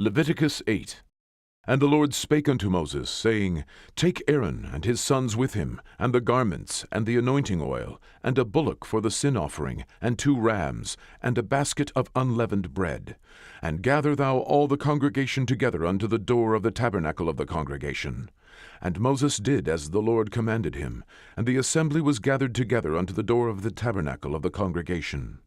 Leviticus 8. And the Lord spake unto Moses, saying, Take Aaron and his sons with him, and the garments, and the anointing oil, and a bullock for the sin offering, and 2 rams, and a basket of unleavened bread. And gather thou all the congregation together unto the door of the tabernacle of the congregation. And Moses did as the Lord commanded him, and the assembly was gathered together unto the door of the tabernacle of the congregation.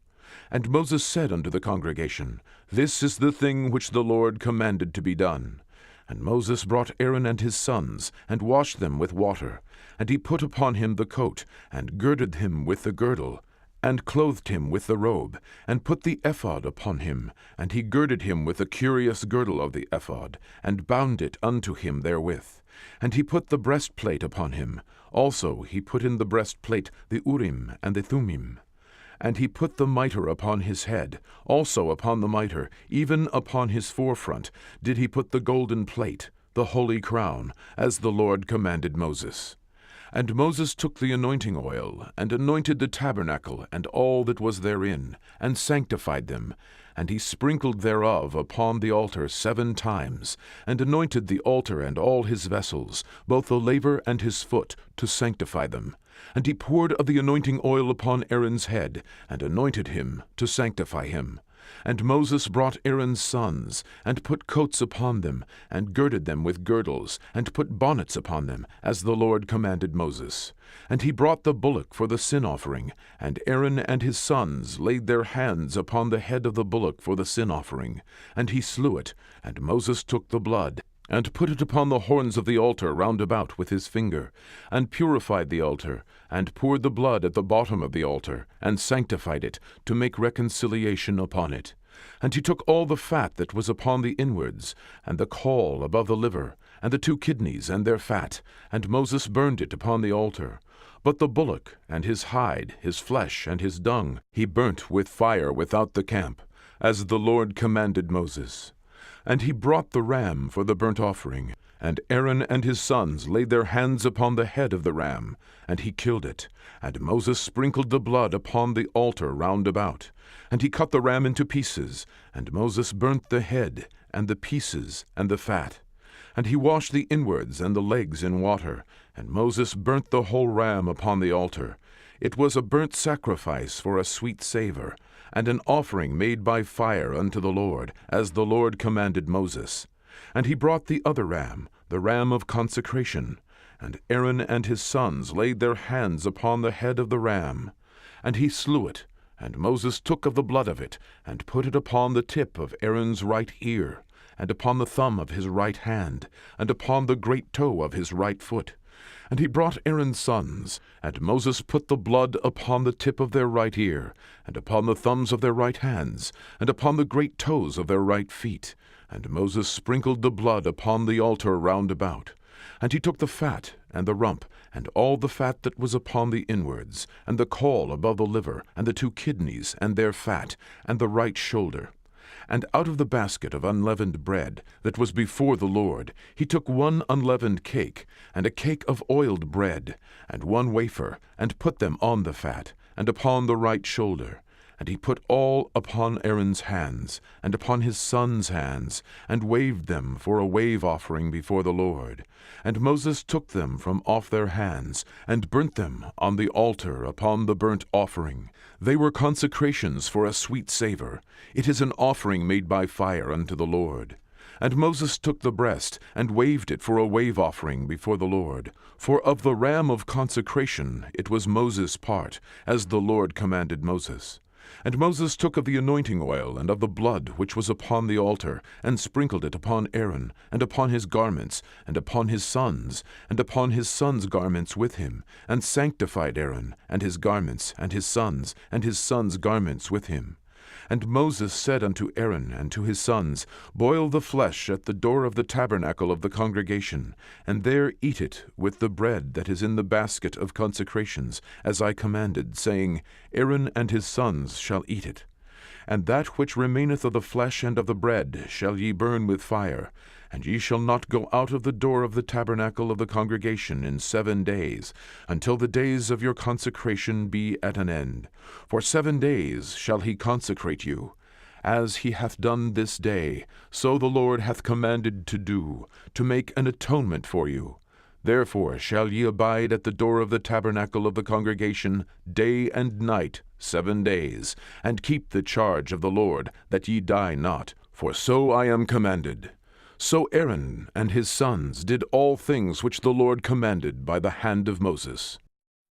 And Moses said unto the congregation, This is the thing which the Lord commanded to be done. And Moses brought Aaron and his sons, and washed them with water. And he put upon him the coat, and girded him with the girdle, and clothed him with the robe, and put the ephod upon him. And he girded him with the curious girdle of the ephod, and bound it unto him therewith. And he put the breastplate upon him. Also he put in the breastplate the Urim and the Thummim. And he put the mitre upon his head, also upon the mitre, even upon his forefront, did he put the golden plate, the holy crown, as the Lord commanded Moses. And Moses took the anointing oil, and anointed the tabernacle, and all that was therein, and sanctified them. And he sprinkled thereof upon the altar 7 times, and anointed the altar and all his vessels, both the laver and his foot, to sanctify them. And he poured of the anointing oil upon Aaron's head, and anointed him to sanctify him. And Moses brought Aaron's sons, and put coats upon them, and girded them with girdles, and put bonnets upon them, as the Lord commanded Moses. And he brought the bullock for the sin offering, and Aaron and his sons laid their hands upon the head of the bullock for the sin offering. And he slew it, and Moses took the blood, and put it upon the horns of the altar round about with his finger, and purified the altar, and poured the blood at the bottom of the altar, and sanctified it, to make reconciliation upon it. And he took all the fat that was upon the inwards, and the caul above the liver, and the 2 kidneys and their fat, and Moses burned it upon the altar. But the bullock, and his hide, his flesh, and his dung, he burnt with fire without the camp, as the Lord commanded Moses. And he brought the ram for the burnt offering, and Aaron and his sons laid their hands upon the head of the ram, and he killed it. And Moses sprinkled the blood upon the altar round about. And he cut the ram into pieces, and Moses burnt the head, and the pieces, and the fat. And he washed the inwards and the legs in water, and Moses burnt the whole ram upon the altar. It was a burnt sacrifice for a sweet savour, and an offering made by fire unto the Lord, as the Lord commanded Moses. And he brought the other ram, the ram of consecration. And Aaron and his sons laid their hands upon the head of the ram. And he slew it, and Moses took of the blood of it, and put it upon the tip of Aaron's right ear, and upon the thumb of his right hand, and upon the great toe of his right foot. And he brought Aaron's sons, and Moses put the blood upon the tip of their right ear, and upon the thumbs of their right hands, and upon the great toes of their right feet. And Moses sprinkled the blood upon the altar round about. And he took the fat, and the rump, and all the fat that was upon the inwards, and the caul above the liver, and the 2 kidneys, and their fat, and the right shoulder. And out of the basket of unleavened bread that was before the Lord, he took 1 unleavened cake, and a cake of oiled bread, and 1 wafer, and put them on the fat, and upon the right shoulder. And he put all upon Aaron's hands, and upon his sons' hands, and waved them for a wave offering before the Lord. And Moses took them from off their hands, and burnt them on the altar upon the burnt offering. They were consecrations for a sweet savour. It is an offering made by fire unto the Lord. And Moses took the breast, and waved it for a wave offering before the Lord. For of the ram of consecration it was Moses' part, as the Lord commanded Moses. And Moses took of the anointing oil and of the blood which was upon the altar, and sprinkled it upon Aaron, and upon his garments, and upon his sons, and upon his sons' garments with him, and sanctified Aaron, and his garments, and his sons' garments with him. And Moses said unto Aaron and to his sons, Boil the flesh at the door of the tabernacle of the congregation, and there eat it with the bread that is in the basket of consecrations, as I commanded, saying, Aaron and his sons shall eat it. And that which remaineth of the flesh and of the bread shall ye burn with fire. And ye shall not go out of the door of the tabernacle of the congregation in 7 days, until the days of your consecration be at an end. For 7 days shall he consecrate you. as he hath done this day, so the Lord hath commanded to do, to make an atonement for you. Therefore shall ye abide at the door of the tabernacle of the congregation day and night 7 days, and keep the charge of the Lord, that ye die not, for so I am commanded. So Aaron and his sons did all things which the Lord commanded by the hand of Moses.